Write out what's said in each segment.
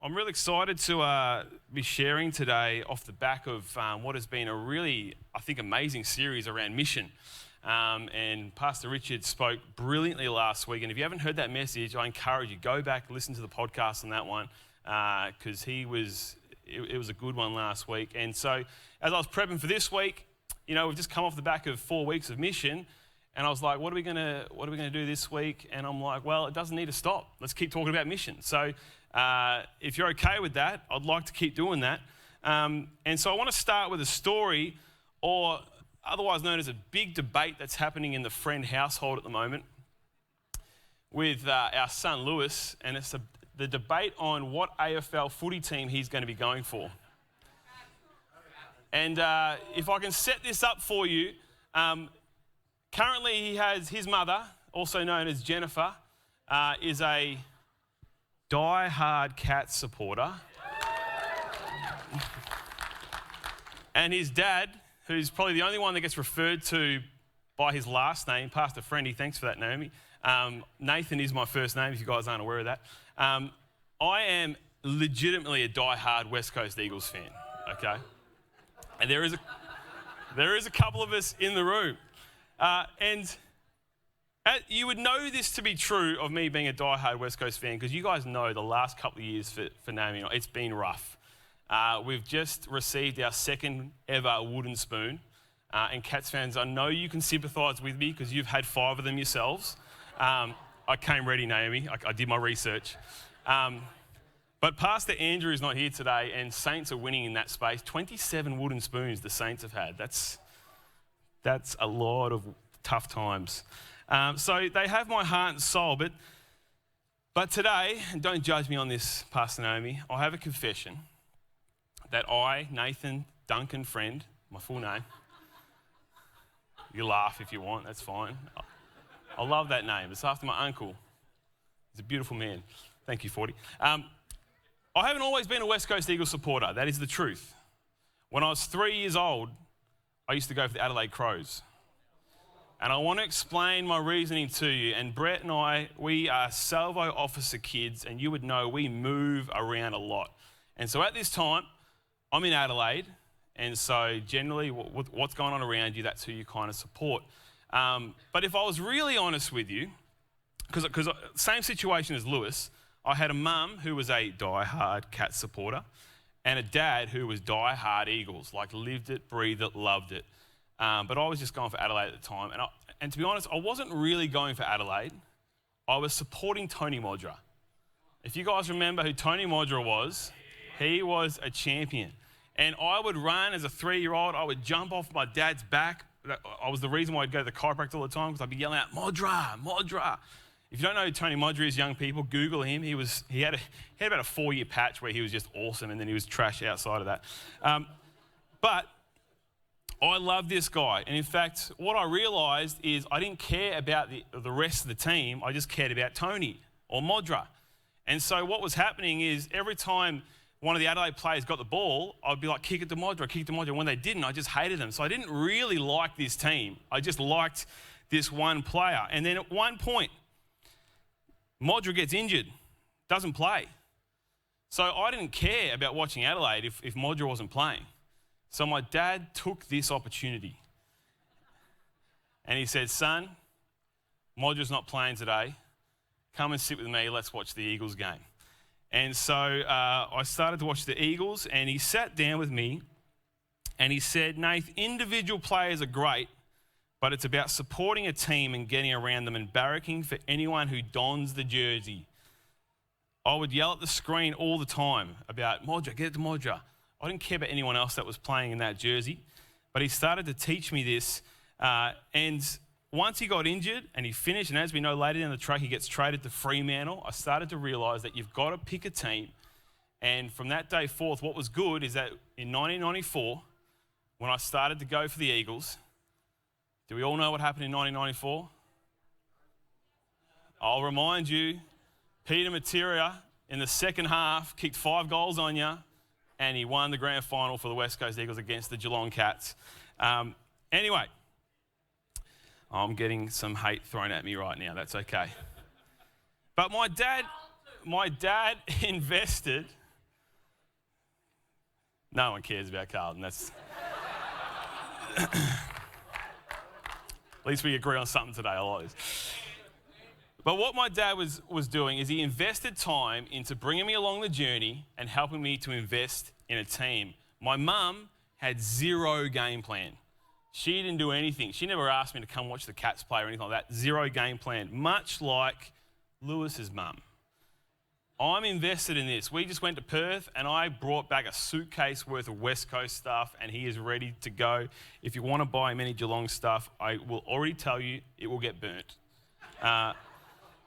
I'm really excited to be sharing today off the back of what has been a really, I think, amazing series around mission. And Pastor Richard spoke brilliantly last week. And if you haven't heard that message, I encourage you, go back, listen to the podcast on that one, because it was a good one last week. And so as I was prepping for this week, we've just come off the back of 4 weeks of mission. And I was like, what are we gonna do this week? And I'm like, well, it doesn't need to stop. Let's keep talking about mission. So if you're okay with that, I'd like to keep doing that. And so I want to start with a story, or otherwise known as a big debate that's happening in the Freind household at the moment with our son Lewis, and it's the debate on what AFL footy team he's going to be going for. And if I can set this up for you, currently he has his mother, also known as Jennifer, is a die-hard Cats supporter. And his dad, who's probably the only one that gets referred to by his last name, Pastor Freind, thanks for that, Naomi. Nathan is my first name, if you guys aren't aware of that. I am legitimately a die-hard West Coast Eagles fan, okay? And there is a couple of us in the room. And you would know this to be true of me being a die-hard West Coast fan, because you guys know the last couple of years for Naomi, it's been rough. We've just received our second ever wooden spoon. And Cats fans, I know you can sympathise with me because you've had 5 of them yourselves. I came ready, Naomi. I did my research. But Pastor Andrew is not here today, and Saints are winning in that space. 27 wooden spoons the Saints have had. That's a lot of tough times. So they have my heart and soul. But today, and don't judge me on this, Pastor Naomi, I have a confession that I, Nathan Duncan Freind, my full name, you laugh if you want, that's fine. I love that name. It's after my uncle. He's a beautiful man. Thank you, 40. I haven't always been a West Coast Eagles supporter. That is the truth. When I was 3 years old, I used to go for the Adelaide Crows. And I want to explain my reasoning to you. And Brett and I, we are salvo officer kids, and you would know we move around a lot. And so at this time, I'm in Adelaide, and so generally what's going on around you, that's who you kind of support. But if I was really honest with you, because same situation as Lewis, I had a mum who was a die-hard Cats supporter and a dad who was die-hard Eagles, like lived it, breathed it, loved it. But I was just going for Adelaide at the time. And to be honest, I wasn't really going for Adelaide. I was supporting Tony Modra. If you guys remember who Tony Modra was, he was a champion. And I would run as a 3-year-old. I would jump off my dad's back. I was the reason why I'd go to the chiropractor all the time, because I'd be yelling out, Modra, Modra. If you don't know who Tony Modra is, young people, Google him. He had about a 4-year patch where he was just awesome, and then he was trash outside of that. But I love this guy. And in fact, what I realised is I didn't care about the rest of the team. I just cared about Tony or Modra. And so what was happening is every time one of the Adelaide players got the ball, I'd be like, kick it to Modra, kick it to Modra. When they didn't, I just hated them. So I didn't really like this team. I just liked this one player. And then at one point, Modra gets injured, doesn't play. So I didn't care about watching Adelaide if Modra wasn't playing. So my dad took this opportunity and he said, son, Modra's not playing today. Come and sit with me. Let's watch the Eagles game. And so I started to watch the Eagles, and he sat down with me and he said, Nath, individual players are great, but it's about supporting a team and getting around them and barracking for anyone who dons the jersey. I would yell at the screen all the time about Modra, get it to Modra. I didn't care about anyone else that was playing in that jersey, but he started to teach me this. And once he got injured and he finished, and as we know later down the track, he gets traded to Fremantle, I started to realise that you've got to pick a team. And from that day forth, what was good is that in 1994, when I started to go for the Eagles, do we all know what happened in 1994? I'll remind you, Peter Materia in the second half kicked 5 goals on you, and he won the grand final for the West Coast Eagles against the Geelong Cats. Anyway, I'm getting some hate thrown at me right now. That's okay. But my dad invested No one cares about Carlton. That's at least we agree on something today. I like this. But what my dad was doing is he invested time into bringing me along the journey and helping me to invest in a team. My mum had zero game plan. She didn't do anything. She never asked me to come watch the Cats play or anything like that. Zero game plan, much like Lewis's mum. I'm invested in this. We just went to Perth and I brought back a suitcase worth of West Coast stuff and he is ready to go. If you want to buy him any Geelong stuff, I will already tell you it will get burnt.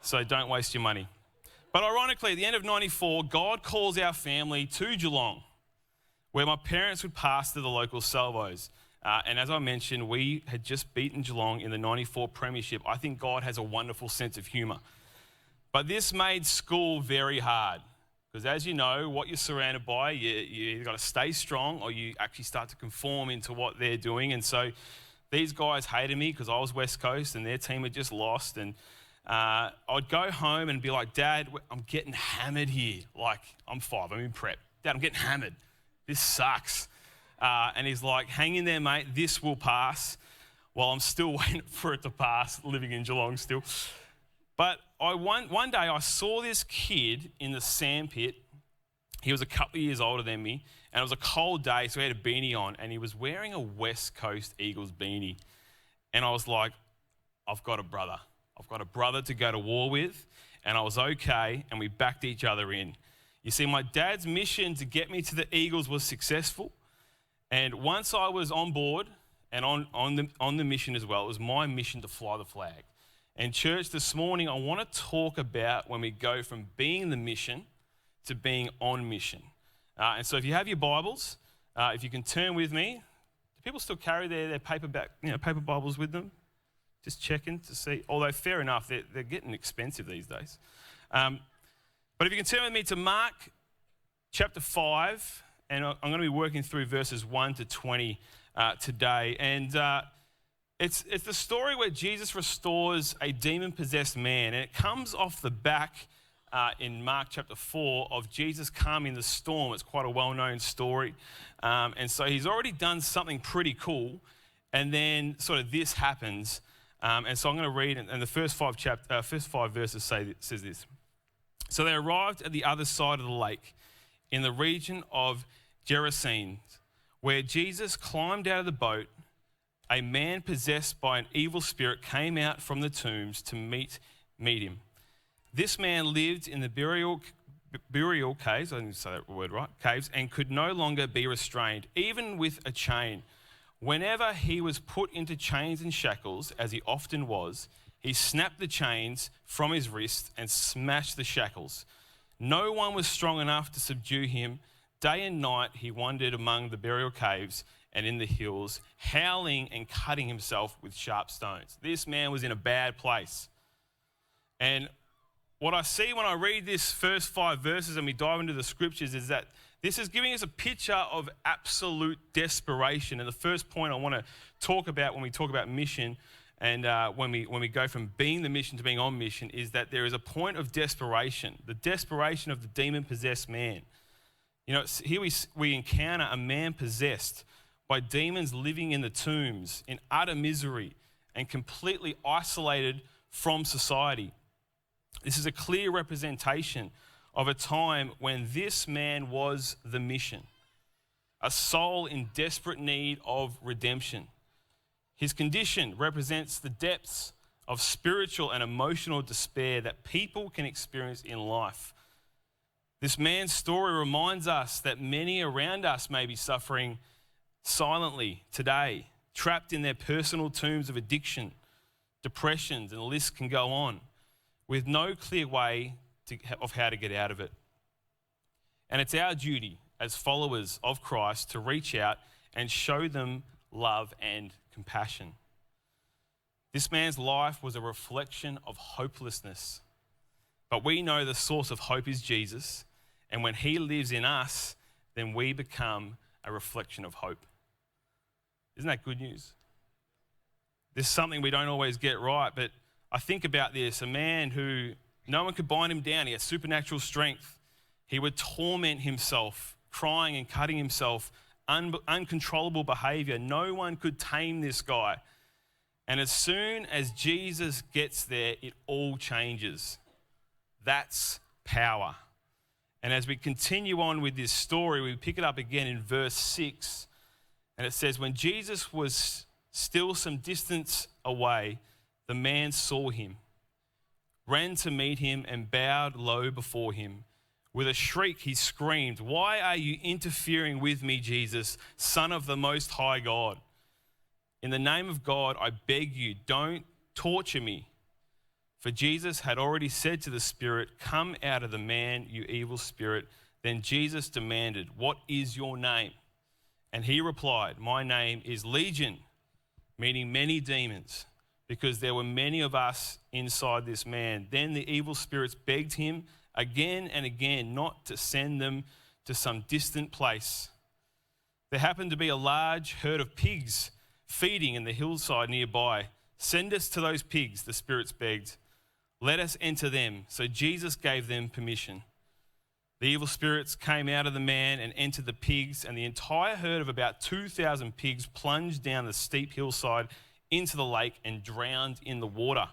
So don't waste your money. But ironically, at the end of 94, God calls our family to Geelong, where my parents would pastor the local salvos. And as I mentioned, we had just beaten Geelong in the 94 premiership. I think God has a wonderful sense of humour. But this made school very hard. Because as you know, what you're surrounded by, you've got to stay strong or you actually start to conform into what they're doing. And so these guys hated me because I was West Coast and their team had just lost. And I'd go home and be like, Dad, I'm getting hammered here. Like, I'm 5, I'm in prep. Dad, I'm getting hammered. This sucks. And he's like, hang in there, mate. This will pass. Well, I'm still waiting for it to pass, living in Geelong still. But one day I saw this kid in the sandpit. He was a couple of years older than me. And it was a cold day, so he had a beanie on. And he was wearing a West Coast Eagles beanie. And I was like, I've got a brother. I've got a brother to go to war with, and I was okay, and we backed each other in. You see, my dad's mission to get me to the Eagles was successful, and once I was on board and on the mission as well, it was my mission to fly the flag. And church, this morning, I want to talk about when we go from being the mission to being on mission. And so if you have your Bibles, if you can turn with me, do people still carry their paper Bibles with them? Just checking to see, although fair enough, they're getting expensive these days. But if you can turn with me to Mark chapter 5, and I'm going to be working through verses 1 to 20 today. And it's the story where Jesus restores a demon-possessed man. And it comes off the back in Mark chapter 4 of Jesus calming the storm. It's quite a well-known story. And so he's already done something pretty cool. And then sort of this happens. And so I'm going to read, and the first 5 verses says this. So they arrived at the other side of the lake, in the region of Gerasenes, where Jesus climbed out of the boat. A man possessed by an evil spirit came out from the tombs to meet him. This man lived in the burial caves, I didn't say that word right, caves, and could no longer be restrained, even with a chain. Whenever he was put into chains and shackles, as he often was, he snapped the chains from his wrists and smashed the shackles. No one was strong enough to subdue him. Day and night he wandered among the burial caves and in the hills, howling and cutting himself with sharp stones. This man was in a bad place. And what I see when I read this first 5 verses and we dive into the scriptures is that this is giving us a picture of absolute desperation. And the first point I want to talk about when we talk about mission and when we go from being the mission to being on mission is that there is a point of desperation, the desperation of the demon-possessed man. You know, here we encounter a man possessed by demons living in the tombs in utter misery and completely isolated from society. This is a clear representation of a time when this man was the mission, a soul in desperate need of redemption. His condition represents the depths of spiritual and emotional despair that people can experience in life. This man's story reminds us that many around us may be suffering silently today, trapped in their personal tombs of addiction, depressions, and the list can go on, with no clear way of how to get out of it. And it's our duty as followers of Christ to reach out and show them love and compassion. This man's life was a reflection of hopelessness, but we know the source of hope is Jesus, and when he lives in us, then we become a reflection of hope. Isn't that good news? This is something we don't always get right, but I think about this, a man who no one could bind him down. He had supernatural strength. He would torment himself crying and cutting himself, uncontrollable behavior. No one could tame this guy. And as soon as Jesus gets there, it all changes. That's power. And as we continue on with this story, we pick it up again in verse 6. And it says, when Jesus was still some distance away, the man saw him, ran to meet him, and bowed low before him. With a shriek, he screamed, "Why are you interfering with me, Jesus, Son of the Most High God? In the name of God, I beg you, don't torture me." For Jesus had already said to the spirit, "Come out of the man, you evil spirit." Then Jesus demanded, "What is your name?" And he replied, "My name is Legion," meaning many demons, because there were many of us inside this man. Then the evil spirits begged him again and again not to send them to some distant place. There happened to be a large herd of pigs feeding in the hillside nearby. "Send us to those pigs," the spirits begged. "Let us enter them." So Jesus gave them permission. The evil spirits came out of the man and entered the pigs, and the entire herd of about 2,000 pigs plunged down the steep hillside into the lake and drowned in the water.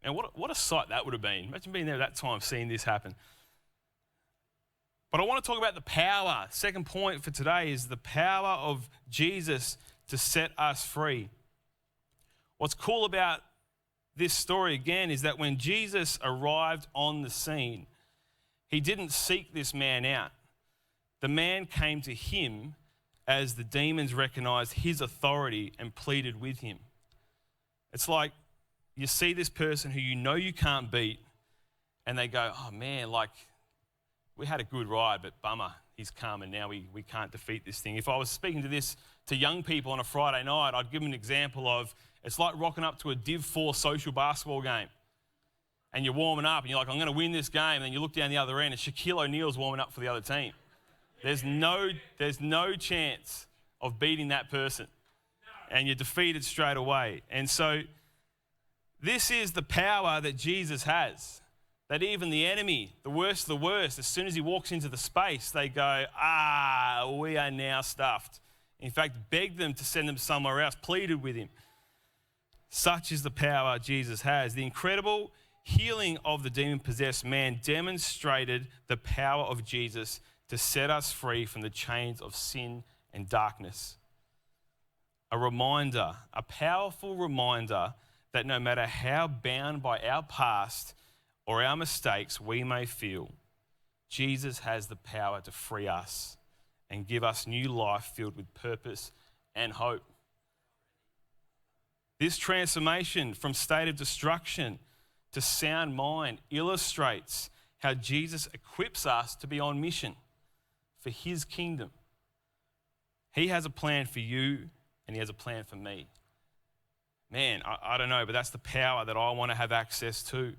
And what a sight that would have been. Imagine being there at that time, seeing this happen. But I want to talk about the power. Second point for today is the power of Jesus to set us free. What's cool about this story again is that when Jesus arrived on the scene, he didn't seek this man out. The man came to him as the demons recognized his authority and pleaded with him. It's like you see this person who you know you can't beat, and they go, "Oh man, like we had a good ride, but bummer, he's come and now we can't defeat this thing." If I was speaking to young people on a Friday night, I'd give them an example of, it's like rocking up to a Div 4 social basketball game. And you're warming up and you're like, "I'm going to win this game." And then you look down the other end and Shaquille O'Neal's warming up for the other team. There's no chance of beating that person. And you're defeated straight away. And so this is the power that Jesus has. That even the enemy, the worst of the worst, as soon as he walks into the space, they go, we are now stuffed. In fact, begged them to send them somewhere else, pleaded with him. Such is the power Jesus has. The incredible healing of the demon-possessed man demonstrated the power of Jesus to set us free from the chains of sin and darkness. A reminder, a powerful reminder that no matter how bound by our past or our mistakes we may feel, Jesus has the power to free us and give us new life filled with purpose and hope. This transformation from state of destruction to sound mind illustrates how Jesus equips us to be on mission for his kingdom. He has a plan for you and he has a plan for me. Man, I don't know, but that's the power that I want to have access to.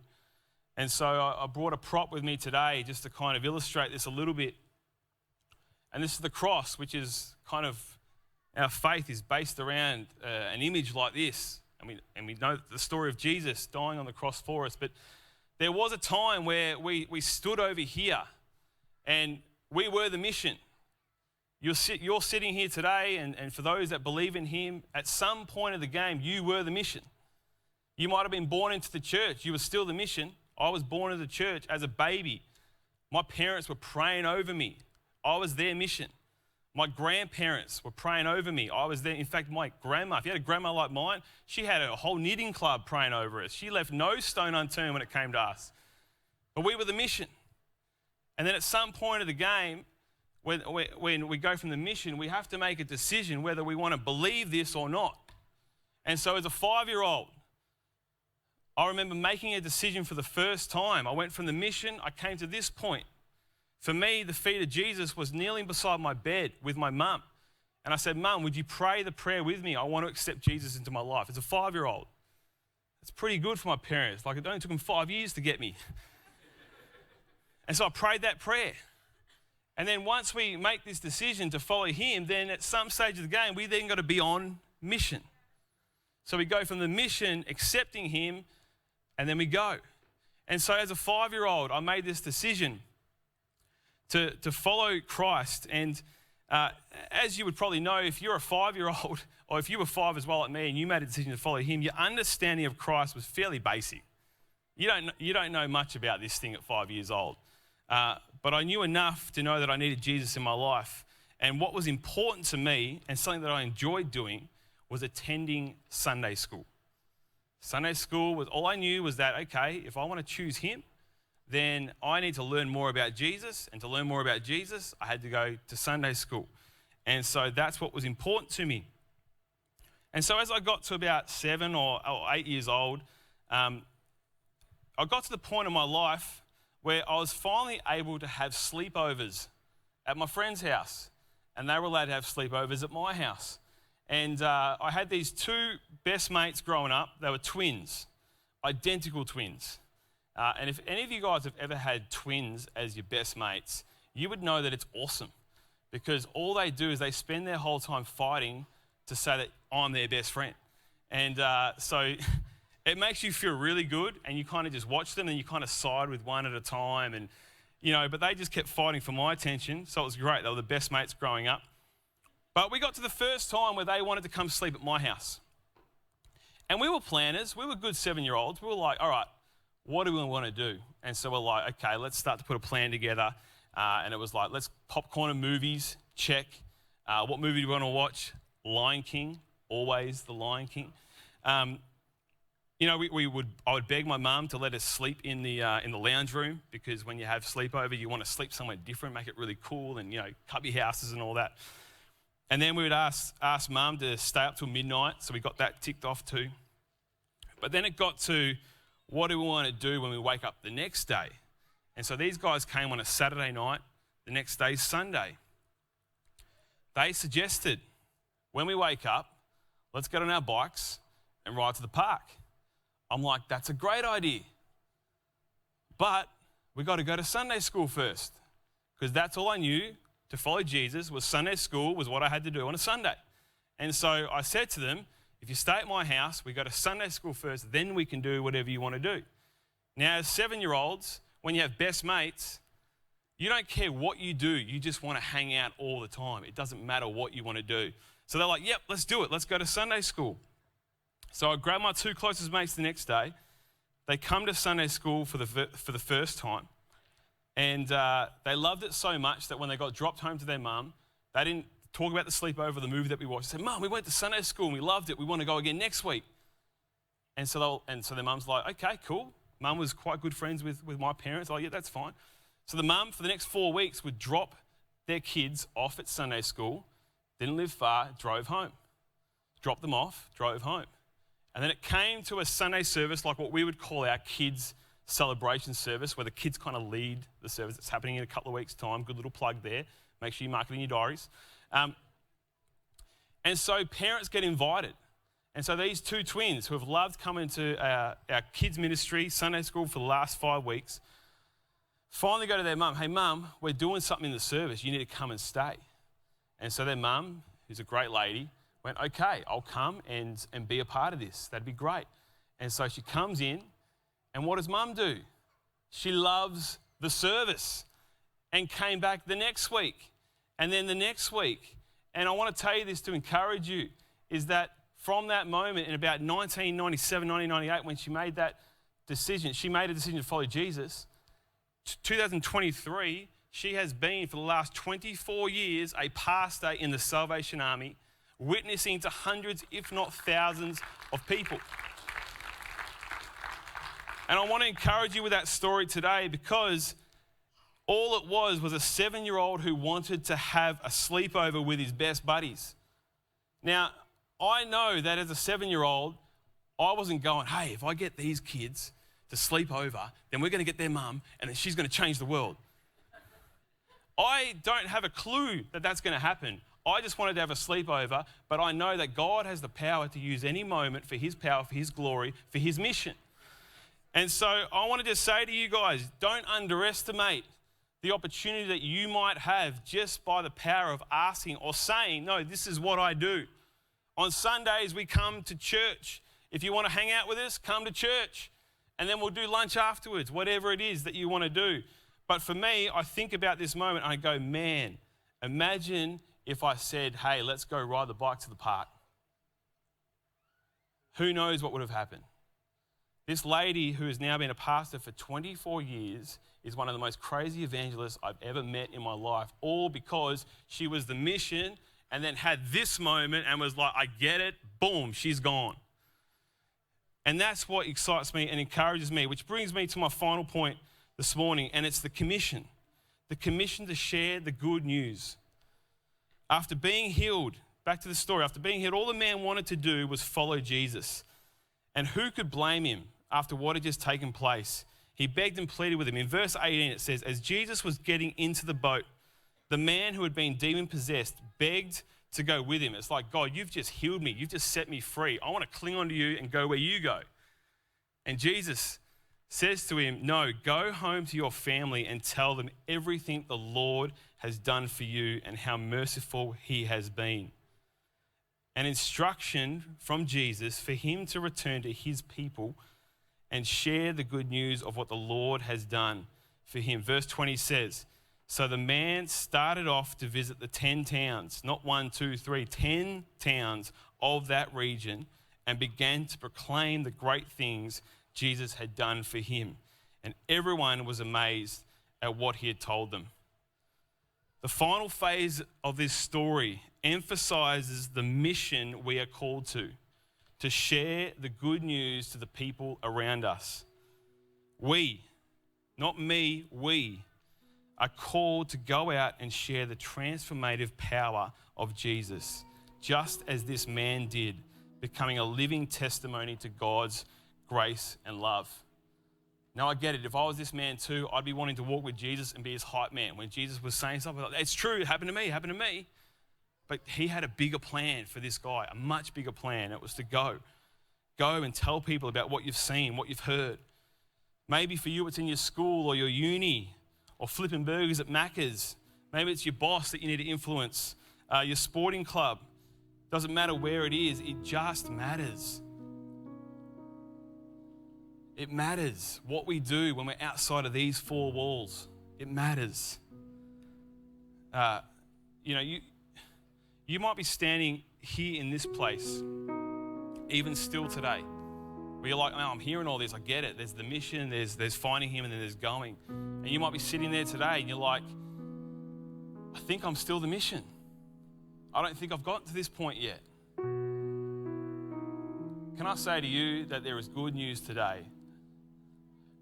And so I brought a prop with me today just to kind of illustrate this a little bit. And this is the cross, which is kind of, our faith is based around an image like this. And we know the story of Jesus dying on the cross for us. But there was a time where we stood over here and we were the mission. You're sitting here today, and for those that believe in him, at some point of the game, you were the mission. You might have been born into the church. You were still the mission. I was born into the church as a baby. My parents were praying over me. I was their mission. My grandparents were praying over me. I was there. In fact, my grandma, if you had a grandma like mine, she had a whole knitting club praying over us. She left no stone unturned when it came to us. But we were the mission. And then at some point of the game, when we go from the mission, we have to make a decision whether we want to believe this or not. And so as a 5-year-old, I remember making a decision for the first time. I went from the mission, I came to this point. For me, the feet of Jesus was kneeling beside my bed with my mum. And I said, "Mum, would you pray the prayer with me? I want to accept Jesus into my life." As a 5-year-old. It's pretty good for my parents. Like, it only took them 5 years to get me. And so I prayed that prayer. And then once we make this decision to follow him, then at some stage of the game, we then got to be on mission. So we go from the mission, accepting him, and then we go. And so as a 5-year-old, I made this decision to follow Christ. And as you would probably know, if you're a 5-year-old, or if you were 5 as well like me and you made a decision to follow him, your understanding of Christ was fairly basic. You don't know much about this thing at 5 years old. But I knew enough to know that I needed Jesus in my life. And what was important to me, and something that I enjoyed doing, was attending Sunday school. Sunday school was, all I knew was that, okay, if I want to choose him, then I need to learn more about Jesus. And to learn more about Jesus, I had to go to Sunday school. And so that's what was important to me. And so as I got to about 7 or 8 years old, I got to the point in my life where I was finally able to have sleepovers at my friend's house. And they were allowed to have sleepovers at my house. And I had these 2 best mates growing up. They were twins, identical twins. And if any of you guys have ever had twins as your best mates, you would know that it's awesome. Because all they do is they spend their whole time fighting to say that I'm their best friend. And so it makes you feel really good, and you kind of just watch them and you kind of side with one at a time. And, but they just kept fighting for my attention. So it was great. They were the best mates growing up. But we got to the first time where they wanted to come sleep at my house. And we were planners. We were good 7-year-olds. We were like, all right, what do we want to do? And so we're like, okay, let's start to put a plan together. And it was like, let's popcorn and movies, check. What movie do we want to watch? Lion King, always the Lion King. I would beg my mum to let us sleep in the lounge room, because when you have sleepover, you want to sleep somewhere different, make it really cool, and cubby houses and all that. And then we would ask mum to stay up till midnight, so we got that ticked off too. But then it got to, what do we want to do when we wake up the next day? And so these guys came on a Saturday night, the next day's Sunday. They suggested, when we wake up, let's get on our bikes and ride to the park. I'm like, that's a great idea. But we got to go to Sunday school first, because that's all I knew. To follow Jesus was Sunday school, was what I had to do on a Sunday. And so I said to them, if you stay at my house, we go to Sunday school first, then we can do whatever you want to do. Now, as 7-year-olds, when you have best mates, you don't care what you do. You just want to hang out all the time. It doesn't matter what you want to do. So they're like, yep, let's do it. Let's go to Sunday school. So I grabbed my 2 closest mates the next day. They come to Sunday school for the first time. And they loved it so much that when they got dropped home to their mum, they didn't talk about the sleepover, the movie that we watched. They said, Mum, we went to Sunday school and we loved it. We want to go again next week. And so their mum's like, okay, cool. Mum was quite good friends with my parents. Oh, yeah, that's fine. So the mum, for the next 4 weeks, would drop their kids off at Sunday school, didn't live far, drove home. Dropped them off, drove home. And then it came to a Sunday service, like what we would call our kids' celebration service, where the kids kind of lead the service. It's happening in a couple of weeks' time. Good little plug there. Make sure you mark it in your diaries. And so parents get invited. And so these 2 twins who have loved coming to our kids' ministry, Sunday school, for the last 5 weeks, finally go to their mum. Hey, Mum, we're doing something in the service. You need to come and stay. And so their mum, who's a great lady, went, okay, I'll come and be a part of this. That'd be great. And so she comes in. And what does Mum do? She loves the service and came back the next week and then the next week. And I want to tell you this to encourage you, is that from that moment in about 1997, 1998, when she made that decision, she made a decision to follow Jesus. 2023, she has been for the last 24 years a pastor in the Salvation Army, witnessing to hundreds, if not thousands, of people. And I want to encourage you with that story today, because all it was a 7-year-old who wanted to have a sleepover with his best buddies. Now, I know that as a 7-year-old, I wasn't going, hey, if I get these kids to sleep over, then we're going to get their mum and then she's going to change the world. I don't have a clue that that's going to happen. I just wanted to have a sleepover, but I know that God has the power to use any moment for his power, for his glory, for his mission. And so I want to just say to you guys, don't underestimate the opportunity that you might have just by the power of asking or saying, no, this is what I do. On Sundays, we come to church. If you want to hang out with us, come to church. And then we'll do lunch afterwards, whatever it is that you want to do. But for me, I think about this moment and I go, man, imagine if I said, hey, let's go ride the bike to the park. Who knows what would have happened? This lady who has now been a pastor for 24 years is one of the most crazy evangelists I've ever met in my life, all because she was the mission and then had this moment and was like, I get it, boom, she's gone. And that's what excites me and encourages me, which brings me to my final point this morning, and it's the commission to share the good news. After being healed, back to the story, after being healed, all the man wanted to do was follow Jesus. And who could blame him after what had just taken place? He begged and pleaded with him. In verse 18 it says, as Jesus was getting into the boat, the man who had been demon-possessed begged to go with him. It's like, God, you've just healed me. You've just set me free. I want to cling on to you and go where you go. And Jesus says to him, no, go home to your family and tell them everything the Lord has done for you and how merciful he has been. An instruction from Jesus for him to return to his people and share the good news of what the Lord has done for him. Verse 20 says, so the man started off to visit the 10 towns, not 1, 2, 3, 10 towns of that region, and began to proclaim the great things Jesus had done for him. And everyone was amazed at what he had told them. The final phase of this story emphasizes the mission we are called to share the good news to the people around us. We, not me, we are called to go out and share the transformative power of Jesus, just as this man did, becoming a living testimony to God's grace and love. Now I get it. If I was this man too, I'd be wanting to walk with Jesus and be his hype man. When Jesus was saying something like, it's true, it happened to me. But he had a bigger plan for this guy, a much bigger plan. It was to go and tell people about what you've seen, what you've heard. Maybe for you, it's in your school or your uni or flipping burgers at Macca's. Maybe it's your boss that you need to influence, your sporting club. Doesn't matter where it is, it just matters. It matters what we do when we're outside of these four walls. It matters. You might be standing here in this place, even still today, where you're like, oh, I'm hearing all this, I get it. There's the mission, there's finding him, and then there's going. And you might be sitting there today and you're like, I think I'm still the mission. I don't think I've gotten to this point yet. Can I say to you that there is good news today?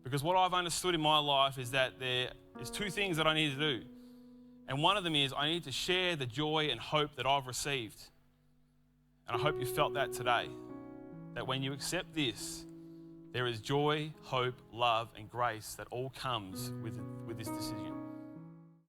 Because what I've understood in my life is that there's two things that I need to do. And one of them is I need to share the joy and hope that I've received. And I hope you felt that today. That when you accept this, there is joy, hope, love, and grace that all comes with this decision.